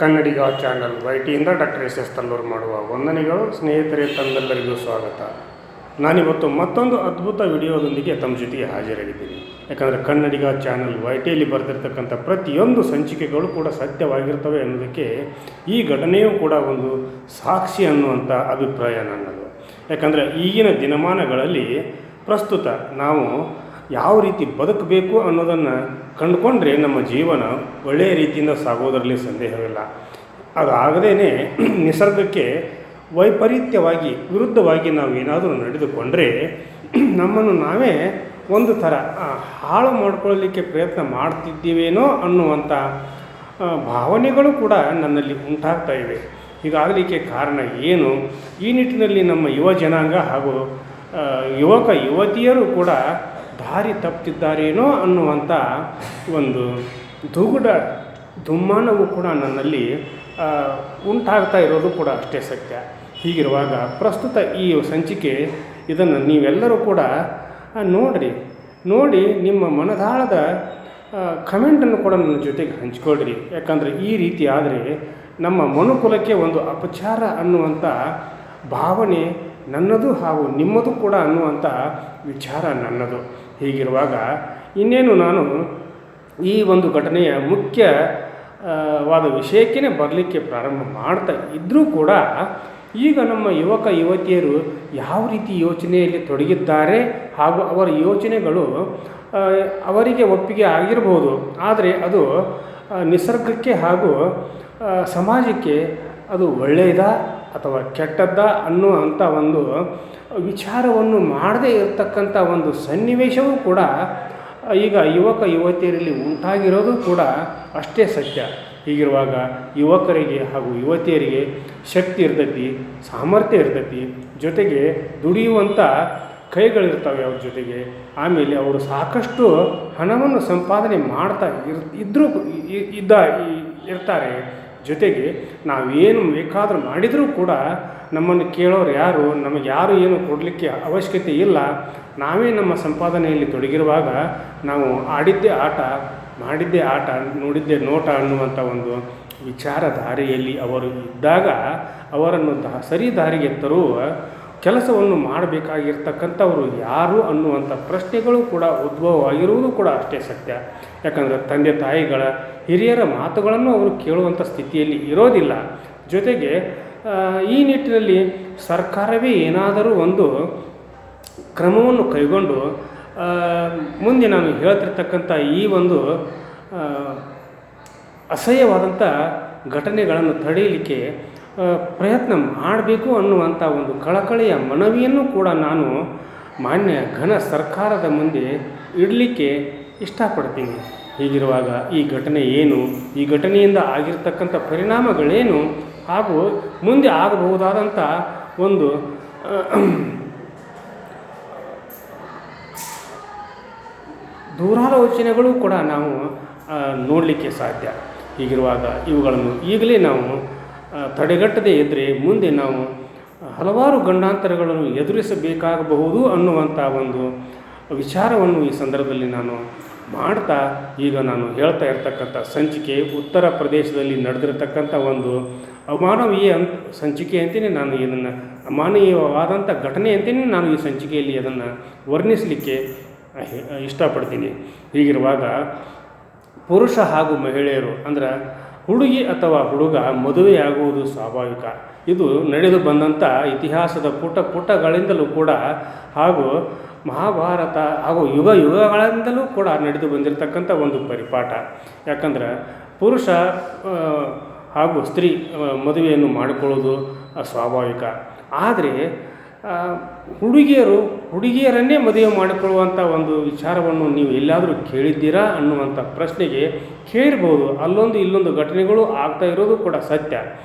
ಕನ್ನಡಿಗ channel ವೈಟಿಯಿಂದ doctor S Tallur ಮಾಡುವ ವಂದನೆಗಳು. ಸ್ನೇಹಿತರೆ, ತಮ್ಮೆಲ್ಲರಿಗೂ ಸ್ವಾಗತ. ನಾನಿವತ್ತು ಮತ್ತೊಂದು ಅದ್ಭುತ ವಿಡಿಯೋದೊಂದಿಗೆ ತಮ್ಮ ಜೊತೆಗೆ ಹಾಜರಾಗಿದ್ದೀನಿ. ಯಾಕಂದರೆ ಕನ್ನಡಿಗ ಚಾನಲ್ ವೈಟಿಯಲ್ಲಿ ಬರೆದಿರ್ತಕ್ಕಂಥ ಪ್ರತಿಯೊಂದು ಸಂಚಿಕೆಗಳು ಕೂಡ ಸತ್ಯವಾಗಿರ್ತವೆ ಅನ್ನೋದಕ್ಕೆ ಈ ಘಟನೆಯೂ ಕೂಡ ಒಂದು ಸಾಕ್ಷಿ ಅನ್ನುವಂಥ ಅಭಿಪ್ರಾಯ ನನ್ನದು. ಯಾಕಂದರೆ ಈಗಿನ ದಿನಮಾನಗಳಲ್ಲಿ ಪ್ರಸ್ತುತ ನಾವು ಯಾವ ರೀತಿ ಬದುಕಬೇಕು ಅನ್ನೋದನ್ನು ಕಂಡುಕೊಂಡ್ರೆ ನಮ್ಮ ಜೀವನ ಒಳ್ಳೆಯ ರೀತಿಯಿಂದ ಸಾಗೋದರಲ್ಲಿ ಸಂದೇಹವಿಲ್ಲ. ಅದಾಗದೇ ನಿಸರ್ಗಕ್ಕೆ ವೈಪರೀತ್ಯವಾಗಿ ವಿರುದ್ಧವಾಗಿ ನಾವು ಏನಾದರೂ ನಡೆದುಕೊಂಡ್ರೆ ನಮ್ಮನ್ನು ನಾವೇ ಒಂದು ಥರ ಹಾಳು ಮಾಡಿಕೊಳ್ಳಲಿಕ್ಕೆ ಪ್ರಯತ್ನ ಮಾಡ್ತಿದ್ದೀವೇನೋ ಅನ್ನುವಂಥ ಭಾವನೆಗಳು ಕೂಡ ನನ್ನಲ್ಲಿ ಉಂಟಾಗ್ತಾ ಇವೆ. ಹೀಗಾಗಲಿಕ್ಕೆ ಕಾರಣ ಏನು? ಈ ನಿಟ್ಟಿನಲ್ಲಿ ನಮ್ಮ ಯುವ ಜನಾಂಗ ಹಾಗೂ ಯುವಕ ಯುವತಿಯರು ಕೂಡ ದಾರಿ ತಪ್ಪುತ್ತಿದ್ದಾರೇನೋ ಅನ್ನುವಂಥ ಒಂದು ದುಮ್ಮಾನವು ಕೂಡ ನನ್ನಲ್ಲಿ ಉಂಟಾಗ್ತಾ ಇರೋದು ಕೂಡ ಅಷ್ಟೇ ಸತ್ಯ. ಹೀಗಿರುವಾಗ ಪ್ರಸ್ತುತ ಈ ಸಂಚಿಕೆ ಇದನ್ನು ನೀವೆಲ್ಲರೂ ಕೂಡ ನೋಡಿ ನಿಮ್ಮ ಮನದಾಳದ ಕಮೆಂಟನ್ನು ಕೂಡ ನನ್ನ ಜೊತೆಗೆ ಹಂಚ್ಕೊಳ್ರಿ. ಯಾಕಂದರೆ ಈ ರೀತಿ ಆದರೆ ನಮ್ಮ ಮನುಕುಲಕ್ಕೆ ಒಂದು ಅಪಚಾರ ಅನ್ನುವಂಥ ಭಾವನೆ ನನ್ನದು ಹಾಗೂ ನಿಮ್ಮದು ಕೂಡ ಅನ್ನುವಂಥ ವಿಚಾರ ನನ್ನದು. ಹೀಗಿರುವಾಗ ಇನ್ನೇನು ನಾನು ಈ ಒಂದು ಘಟನೆಯ ಮುಖ್ಯವಾದ ವಿಷಯಕ್ಕೇ ಬರಲಿಕ್ಕೆ ಪ್ರಾರಂಭ ಮಾಡ್ತಾ ಇದ್ದರೂ ಕೂಡ ಈಗ ನಮ್ಮ ಯುವಕ ಯುವತಿಯರು ಯಾವ ರೀತಿ ಯೋಚನೆಯಲ್ಲಿ ತೊಡಗಿದ್ದಾರೆ ಹಾಗೂ ಅವರ ಯೋಚನೆಗಳು ಅವರಿಗೆ ಒಪ್ಪಿಗೆ ಆಗಿರ್ಬೋದು, ಆದರೆ ಅದು ನಿಸರ್ಗಕ್ಕೆ ಹಾಗೂ ಸಮಾಜಕ್ಕೆ ಅದು ಒಳ್ಳೆಯದಾ ಅಥವಾ ಕೆಟ್ಟದ್ದಾ ಅನ್ನುವಂಥ ಒಂದು ವಿಚಾರವನ್ನು ಮಾಡದೇ ಇರತಕ್ಕಂಥ ಒಂದು ಸನ್ನಿವೇಶವೂ ಕೂಡ ಈಗ ಯುವಕ ಯುವತಿಯರಲ್ಲಿ ಉಂಟಾಗಿರೋದು ಕೂಡ ಅಷ್ಟೇ ಸತ್ಯ. ಹೀಗಿರುವಾಗ ಯುವಕರಿಗೆ ಹಾಗೂ ಯುವತಿಯರಿಗೆ ಶಕ್ತಿ ಇರ್ತೈತಿ, ಸಾಮರ್ಥ್ಯ ಇರ್ತೈತಿ, ಜೊತೆಗೆ ದುಡಿಯುವಂಥ ಕೈಗಳಿರ್ತವೆ ಅವ್ರ ಜೊತೆಗೆ. ಆಮೇಲೆ ಅವರು ಸಾಕಷ್ಟು ಹಣವನ್ನು ಸಂಪಾದನೆ ಮಾಡ್ತಾ ಇರ್ತಾರೆ. ಜೊತೆಗೆ ನಾವೇನು ಬೇಕಾದರೂ ಮಾಡಿದರೂ ಕೂಡ ನಮ್ಮನ್ನು ಕೇಳೋರು ಯಾರು, ನಮಗೆ ಯಾರು ಏನು ಕೊಡಲಿಕ್ಕೆ ಅವಶ್ಯಕತೆ ಇಲ್ಲ. ನಾವೇ ನಮ್ಮ ಸಂಪಾದನೆಯಲ್ಲಿ ತೊಡಗಿರುವಾಗ ನಾವು ಆಡಿದ್ದೇ ಆಟ, ಮಾಡಿದ್ದೇ ಆಟ, ನೋಡಿದ್ದೇ ನೋಟ ಅನ್ನುವಂಥ ಒಂದು ವಿಚಾರಧಾರೆಯಲ್ಲಿ ಅವರು ಇದ್ದಾಗ ಅವರನ್ನು ಸರಿ ದಾರಿಗೆ ತರುವ ಕೆಲಸವನ್ನು ಮಾಡಬೇಕಾಗಿರ್ತಕ್ಕಂಥವರು ಯಾರು ಅನ್ನುವಂಥ ಪ್ರಶ್ನೆಗಳು ಕೂಡ ಉದ್ಭವವಾಗಿರುವುದು ಕೂಡ ಅಷ್ಟೇ ಸತ್ಯ. ಯಾಕಂದರೆ ತಂದೆ ತಾಯಿಗಳ ಹಿರಿಯರ ಮಾತುಗಳನ್ನು ಅವರು ಕೇಳುವಂಥ ಸ್ಥಿತಿಯಲ್ಲಿ ಇರೋದಿಲ್ಲ. ಜೊತೆಗೆ ಈ ನಿಟ್ಟಿನಲ್ಲಿ ಸರ್ಕಾರವೇ ಏನಾದರೂ ಒಂದು ಕ್ರಮವನ್ನು ಕೈಗೊಂಡು ಮುಂದೆ ನಾನು ಹೇಳ್ತಿರ್ತಕ್ಕಂಥ ಈ ಒಂದು ಅಸಹ್ಯವಾದಂಥ ಘಟನೆಗಳನ್ನು ತಡೆಯಲಿಕ್ಕೆ ಪ್ರಯತ್ನ ಮಾಡಬೇಕು ಅನ್ನುವಂಥ ಒಂದು ಕಳಕಳಿಯ ಮನವಿಯನ್ನು ಕೂಡ ನಾನು ಮಾನ್ಯ ಘನ ಸರ್ಕಾರದ ಮುಂದೆ ಇಡಲಿಕ್ಕೆ ಇಷ್ಟಪಡ್ತೀನಿ. ಹೀಗಿರುವಾಗ ಈ ಘಟನೆ ಏನು, ಈ ಘಟನೆಯಿಂದ ಆಗಿರ್ತಕ್ಕಂಥ ಪರಿಣಾಮಗಳೇನು ಹಾಗೂ ಮುಂದೆ ಆಗಬಹುದಾದಂಥ ಒಂದು ದೂರಾಲೋಚನೆಗಳು ಕೂಡ ನಾವು ನೋಡಲಿಕ್ಕೆ ಸಾಧ್ಯ. ಹೀಗಿರುವಾಗ ಇವುಗಳನ್ನು ಈಗಲೇ ನಾವು ತಡೆಗಟ್ಟದೇ ಇದ್ದರೆ ಮುಂದೆ ನಾವು ಹಲವಾರು ಗಂಡಾಂತರಗಳನ್ನು ಎದುರಿಸಬೇಕಾಗಬಹುದು ಅನ್ನುವಂಥ ಒಂದು ವಿಚಾರವನ್ನು ಈ ಸಂದರ್ಭದಲ್ಲಿ ನಾನು ಮಾಡ್ತಾ, ಈಗ ನಾನು ಹೇಳ್ತಾ ಇರ್ತಕ್ಕಂಥ ಸಂಚಿಕೆ ಉತ್ತರ ಪ್ರದೇಶದಲ್ಲಿ ನಡೆದಿರತಕ್ಕಂಥ ಒಂದು ಅಮಾನವೀಯ ಸಂಚಿಕೆ ಅಂತಲೇ ನಾನು ಇದನ್ನು ಅಮಾನವೀಯವಾದಂಥ ಘಟನೆ ಅಂತಲೇ ನಾನು ಈ ಸಂಚಿಕೆಯಲ್ಲಿ ಅದನ್ನು ವರ್ಣಿಸಲಿಕ್ಕೆ ಇಷ್ಟಪಡ್ತೀನಿ. ಹೀಗಿರುವಾಗ ಪುರುಷ ಹಾಗೂ ಮಹಿಳೆಯರು ಅಂದರೆ ಹುಡುಗಿ ಅಥವಾ ಹುಡುಗ ಮದುವೆಯಾಗುವುದು ಸ್ವಾಭಾವಿಕ. ಇದು ನಡೆದು ಬಂದಂಥ ಇತಿಹಾಸದ ಪುಟಗಳಿಂದಲೂ ಕೂಡ ಹಾಗೂ ಮಹಾಭಾರತ ಹಾಗೂ ಯುಗಗಳಿಂದಲೂ ಕೂಡ ನಡೆದು ಬಂದಿರತಕ್ಕಂಥ ಒಂದು ಪರಿಪಾಠ. ಯಾಕಂದ್ರೆ ಪುರುಷ ಹಾಗೂ ಸ್ತ್ರೀ ಮದುವೆಯನ್ನು ಮಾಡಿಕೊಳ್ಳೋದು ಸ್ವಾಭಾವಿಕ. ಆದರೆ ಹುಡುಗಿಯರನ್ನೇ ಮದುವೆ ಮಾಡಿಕೊಳ್ಳುವಂಥ ಒಂದು ವಿಚಾರವನ್ನು ನೀವು ಎಲ್ಲಾದರೂ ಕೇಳಿದ್ದೀರಾ ಅನ್ನುವಂಥ ಪ್ರಶ್ನೆಗೆ ಕೇಳಿರ್ಬೋದು. ಅಲ್ಲೊಂದು ಇಲ್ಲೊಂದು ಘಟನೆಗಳು ಆಗ್ತಾ ಇರೋದು ಕೂಡ ಸತ್ಯ.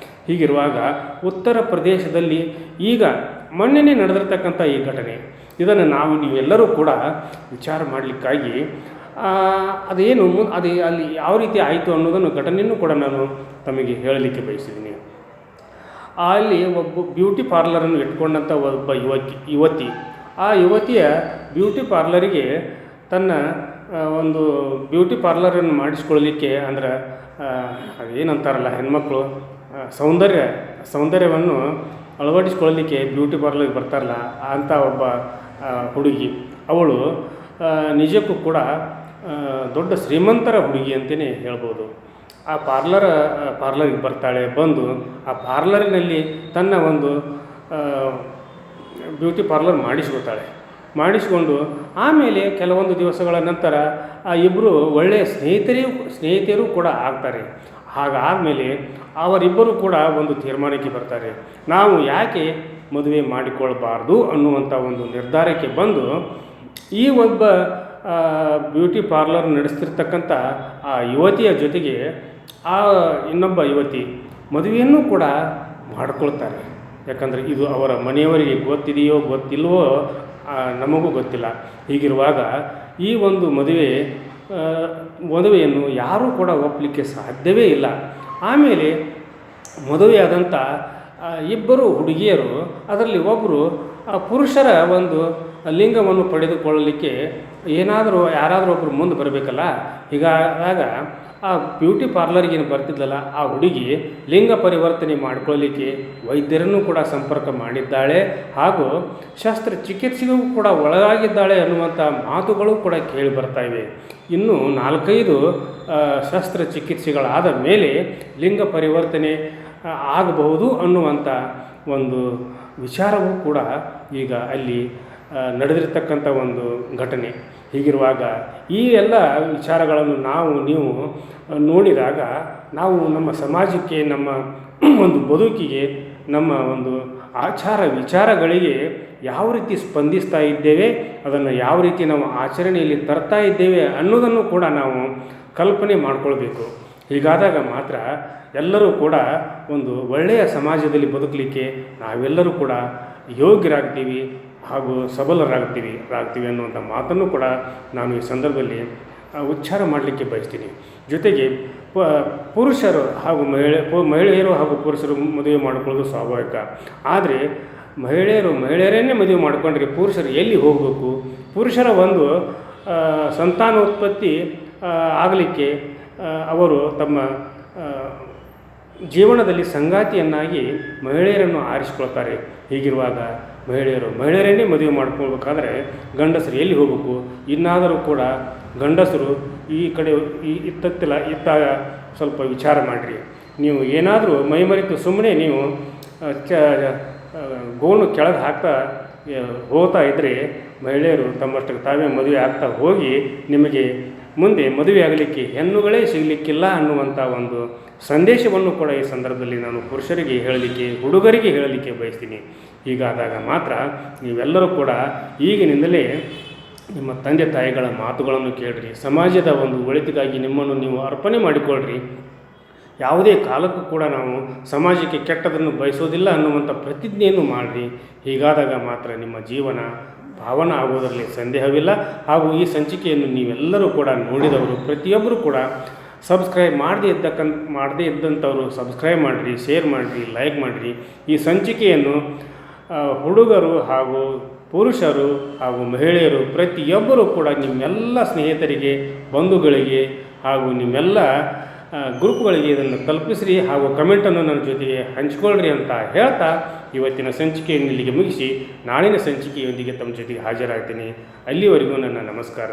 ಹೀಗಿರುವಾಗ ಉತ್ತರ ಪ್ರದೇಶದಲ್ಲಿ ಈಗ ಮೊನ್ನೆ ನಡೆದಿರ್ತಕ್ಕಂಥ ಈ ಘಟನೆ, ಇದನ್ನು ನೀವೆಲ್ಲರೂ ಕೂಡ ವಿಚಾರ ಮಾಡಲಿಕ್ಕಾಗಿ ಅದೇನು ಅಲ್ಲಿ ಯಾವ ರೀತಿ ಆಯಿತು ಅನ್ನೋದನ್ನು ಘಟನೆಯನ್ನು ಕೂಡ ನಾನು ತಮಗೆ ಹೇಳಲಿಕ್ಕೆ ಬಯಸಿದ್ದೀನಿ. ಅಲ್ಲಿ ಒಬ್ಬ ಬ್ಯೂಟಿ ಪಾರ್ಲರನ್ನು ಇಟ್ಕೊಂಡಂಥ ಒಬ್ಬ ಯುವತಿ ಆ ಯುವತಿಯ ಬ್ಯೂಟಿ ಪಾರ್ಲರಿಗೆ ತನ್ನ ಒಂದು ಬ್ಯೂಟಿ ಪಾರ್ಲರನ್ನು ಮಾಡಿಸ್ಕೊಳ್ಳಲಿಕ್ಕೆ ಅಂದರೆ ಅದೇನಂತಾರಲ್ಲ ಹೆಣ್ಮಕ್ಳು ಸೌಂದರ್ಯವನ್ನು ಅಳವಡಿಸ್ಕೊಳ್ಳಲಿಕ್ಕೆ ಬ್ಯೂಟಿ ಪಾರ್ಲರ್ಗೆ ಬರ್ತಾರಲ್ಲ ಅಂಥ ಒಬ್ಬ ಹುಡುಗಿ ಅವಳು ನಿಜಕ್ಕೂ ಕೂಡ ದೊಡ್ಡ ಶ್ರೀಮಂತರ ಹುಡುಗಿ ಅಂತಲೇ ಹೇಳ್ಬೋದು. ಆ ಪಾರ್ಲರ್ಗೆ ಬರ್ತಾಳೆ, ಬಂದು ಆ ಪಾರ್ಲರಿನಲ್ಲಿ ತನ್ನ ಒಂದು ಬ್ಯೂಟಿ ಪಾರ್ಲರ್ ಮಾಡಿಸ್ಕೊಂಡು ಆಮೇಲೆ ಕೆಲವೊಂದು ದಿವಸಗಳ ನಂತರ ಆ ಇಬ್ಬರು ಒಳ್ಳೆಯ ಸ್ನೇಹಿತರು ಕೂಡ ಆಗ್ತಾರೆ. ಹಾಗಾದಮೇಲೆ ಅವರಿಬ್ಬರು ಕೂಡ ಒಂದು ತೀರ್ಮಾನಕ್ಕೆ ಬರ್ತಾರೆ, ನಾವು ಯಾಕೆ ಮದುವೆ ಮಾಡಿಕೊಳ್ಬಾರ್ದು ಅನ್ನುವಂಥ ಒಂದು ನಿರ್ಧಾರಕ್ಕೆ ಬಂದು ಈ ಒಬ್ಬ ಬ್ಯೂಟಿ ಪಾರ್ಲರ್ ನಡೆಸ್ತಿರ್ತಕ್ಕಂಥ ಆ ಯುವತಿಯ ಜೊತೆಗೆ ಆ ಇನ್ನೊಬ್ಬ ಯುವತಿ ಮದುವೆಯನ್ನು ಕೂಡ ಮಾಡಿಕೊಳ್ತಾರೆ. ಯಾಕಂದರೆ ಇದು ಅವರ ಮನೆಯವರಿಗೆ ಗೊತ್ತಿದೆಯೋ ಗೊತ್ತಿಲ್ವೋ ನಮಗೂ ಗೊತ್ತಿಲ್ಲ. ಹೀಗಿರುವಾಗ ಈ ಒಂದು ಮದುವೆಯನ್ನು ಯಾರೂ ಕೂಡ ಒಪ್ಪಲಿಕ್ಕೆ ಸಾಧ್ಯವೇ ಇಲ್ಲ. ಆಮೇಲೆ ಮದುವೆಯಾದಂಥ ಇಬ್ಬರು ಹುಡುಗಿಯರು ಅದರಲ್ಲಿ ಒಬ್ಬರು ಪುರುಷರ ಒಂದು ಲಿಂಗವನ್ನು ಪಡೆದುಕೊಳ್ಳಲಿಕ್ಕೆ ಯಾರಾದರೂ ಒಬ್ಬರು ಮುಂದೆ ಬರಬೇಕಲ್ಲ. ಹೀಗಾದಾಗ ಆ ಬ್ಯೂಟಿ ಪಾರ್ಲರ್ಗೆ ಬರ್ತಿದ್ಲಲ್ಲ ಆ ಹುಡುಗಿ ಲಿಂಗ ಪರಿವರ್ತನೆ ಮಾಡಿಕೊಳ್ಳಲಿಕ್ಕೆ ವೈದ್ಯರನ್ನು ಕೂಡ ಸಂಪರ್ಕ ಮಾಡಿದ್ದಾಳೆ, ಹಾಗೂ ಶಸ್ತ್ರಚಿಕಿತ್ಸೆಗೂ ಕೂಡ ಒಳಗಾಗಿದ್ದಾಳೆ ಅನ್ನುವಂಥ ಮಾತುಗಳು ಕೂಡ ಕೇಳಿ ಬರ್ತಾ ಇವೆ. ಇನ್ನು 4-5 ಶಸ್ತ್ರಚಿಕಿತ್ಸೆಗಳಾದ ಮೇಲೆ ಲಿಂಗ ಪರಿವರ್ತನೆ ಆಗಬಹುದು ಅನ್ನುವಂಥ ಒಂದು ವಿಚಾರವೂ ಕೂಡ ಈಗ ಅಲ್ಲಿ ನಡೆದಿರ್ತಕ್ಕಂಥ ಒಂದು ಘಟನೆ. ಹೀಗಿರುವಾಗ ಈ ಎಲ್ಲ ವಿಚಾರಗಳನ್ನು ನೀವು ನೋಡಿದಾಗ ನಾವು ನಮ್ಮ ಸಮಾಜಕ್ಕೆ, ನಮ್ಮ ಒಂದು ಬದುಕಿಗೆ, ನಮ್ಮ ಒಂದು ಆಚಾರ ವಿಚಾರಗಳಿಗೆ ಯಾವ ರೀತಿ ಸ್ಪಂದಿಸ್ತಾ ಇದ್ದೇವೆ, ಅದನ್ನು ಯಾವ ರೀತಿ ನಾವು ಆಚರಣೆಯಲ್ಲಿ ತರ್ತಾ ಇದ್ದೇವೆ ಅನ್ನೋದನ್ನು ಕೂಡ ನಾವು ಕಲ್ಪನೆ ಮಾಡಿಕೊಳ್ಬೇಕು. ಹೀಗಾದಾಗ ಮಾತ್ರ ಎಲ್ಲರೂ ಕೂಡ ಒಂದು ಒಳ್ಳೆಯ ಸಮಾಜದಲ್ಲಿ ಬದುಕಲಿಕ್ಕೆ ನಾವೆಲ್ಲರೂ ಕೂಡ ಯೋಗ್ಯರಾಗ್ತೀವಿ ಹಾಗೂ ಸಬಲರಾಗ್ತೀವಿ ಅನ್ನುವಂಥ ಮಾತನ್ನು ಕೂಡ ನಾನು ಈ ಸಂದರ್ಭದಲ್ಲಿ ಉಚ್ಚಾರ ಮಾಡಲಿಕ್ಕೆ ಬಯಸ್ತೀನಿ. ಜೊತೆಗೆ ಪುರುಷರು ಹಾಗೂ ಮಹಿಳೆಯರು ಹಾಗೂ ಪುರುಷರು ಮದುವೆ ಮಾಡಿಕೊಳ್ಳೋದು ಸ್ವಾಭಾವಿಕ. ಆದರೆ ಮಹಿಳೆಯರನ್ನೇ ಮದುವೆ ಮಾಡಿಕೊಂಡ್ರೆ ಪುರುಷರು ಎಲ್ಲಿ ಹೋಗಬೇಕು? ಪುರುಷರ ಒಂದು ಸಂತಾನೋತ್ಪತ್ತಿ ಆಗಲಿಕ್ಕೆ ಅವರು ತಮ್ಮ ಜೀವನದಲ್ಲಿ ಸಂಗಾತಿಯನ್ನಾಗಿ ಮಹಿಳೆಯರನ್ನು ಆರಿಸಿಕೊಳ್ತಾರೆ. ಹೀಗಿರುವಾಗ ಮಹಿಳೆಯರನ್ನೇ ಮದುವೆ ಮಾಡ್ಕೊಳ್ಬೇಕಾದ್ರೆ ಗಂಡಸರು ಎಲ್ಲಿ ಹೋಗಬೇಕು? ಇನ್ನಾದರೂ ಕೂಡ ಗಂಡಸರು ಈ ಕಡೆ ಇತ್ತಾಗ ಸ್ವಲ್ಪ ವಿಚಾರ ಮಾಡಿರಿ. ನೀವು ಏನಾದರೂ ಮೈಮರೆತು ಸುಮ್ಮನೆ ನೀವು ಗೋಣು ಕೆಳಗೆ ಹಾಕ್ತಾ ಹೋಗ್ತಾ ಇದ್ದರೆ ಮಹಿಳೆಯರು ತಮ್ಮಷ್ಟಕ್ಕೆ ತಾವೇ ಮದುವೆ ಆಗ್ತಾ ಹೋಗಿ ನಿಮಗೆ ಮುಂದೆ ಮದುವೆ ಆಗಲಿಕ್ಕೆ ಹೆಣ್ಣುಗಳೇ ಸಿಗಲಿಕ್ಕಿಲ್ಲ ಅನ್ನುವಂಥ ಒಂದು ಸಂದೇಶವನ್ನು ಕೂಡ ಈ ಸಂದರ್ಭದಲ್ಲಿ ನಾನು ಪುರುಷರಿಗೆ ಹುಡುಗರಿಗೆ ಹೇಳಲಿಕ್ಕೆ ಬಯಸ್ತೀನಿ. ಹೀಗಾದಾಗ ಮಾತ್ರ ನೀವೆಲ್ಲರೂ ಕೂಡ ಈಗಿನಿಂದಲೇ ನಿಮ್ಮ ತಂದೆ ತಾಯಿಗಳ ಮಾತುಗಳನ್ನು ಕೇಳಿರಿ. ಸಮಾಜದ ಒಂದು ಒಳಿತಿಗಾಗಿ ನಿಮ್ಮನ್ನು ನೀವು ಅರ್ಪಣೆ ಮಾಡಿಕೊಳ್ಳ್ರಿ. ಯಾವುದೇ ಕಾಲಕ್ಕೂ ಕೂಡ ನಾವು ಸಮಾಜಕ್ಕೆ ಕೆಟ್ಟದನ್ನು ಬಯಸೋದಿಲ್ಲ ಅನ್ನುವಂಥ ಪ್ರತಿಜ್ಞೆಯನ್ನು ಮಾಡಿರಿ. ಹೀಗಾದಾಗ ಮಾತ್ರ ನಿಮ್ಮ ಜೀವನ ಭಾವನ ಆಗೋದರಲ್ಲಿ ಸಂದೇಹವಿಲ್ಲ. ಹಾಗೂ ಈ ಸಂಚಿಕೆಯನ್ನು ನೀವೆಲ್ಲರೂ ಕೂಡ ನೋಡಿದವರು ಪ್ರತಿಯೊಬ್ಬರು ಕೂಡ ಸಬ್ಸ್ಕ್ರೈಬ್ ಮಾಡದೇ ಇದ್ದಂಥವರು ಸಬ್ಸ್ಕ್ರೈಬ್ ಮಾಡಿರಿ, ಶೇರ್ ಮಾಡಿರಿ, ಲೈಕ್ ಮಾಡಿರಿ. ಈ ಸಂಚಿಕೆಯನ್ನು ಹುಡುಗರು ಹಾಗೂ ಪುರುಷರು ಹಾಗೂ ಮಹಿಳೆಯರು ಪ್ರತಿಯೊಬ್ಬರೂ ಕೂಡ ನಿಮ್ಮೆಲ್ಲ ಸ್ನೇಹಿತರಿಗೆ, ಬಂಧುಗಳಿಗೆ ಹಾಗೂ ನಿಮ್ಮೆಲ್ಲ ಗ್ರೂಪ್ಗಳಿಗೆ ಇದನ್ನು ತಲುಪಿಸ್ರಿ ಹಾಗೂ ಕಮೆಂಟನ್ನು ನನ್ನ ಜೊತೆಗೆ ಹಂಚ್ಕೊಳ್ರಿ ಅಂತ ಹೇಳ್ತಾ ಇವತ್ತಿನ ಸಂಚಿಕೆಯನ್ನು ಇಲ್ಲಿಗೆ ಮುಗಿಸಿ ನಾಳಿನ ಸಂಚಿಕೆಯೊಂದಿಗೆ ತಮ್ಮ ಜೊತೆಗೆ ಹಾಜರಾಗ್ತೀನಿ. ಅಲ್ಲಿವರೆಗೂ ನನ್ನ ನಮಸ್ಕಾರ.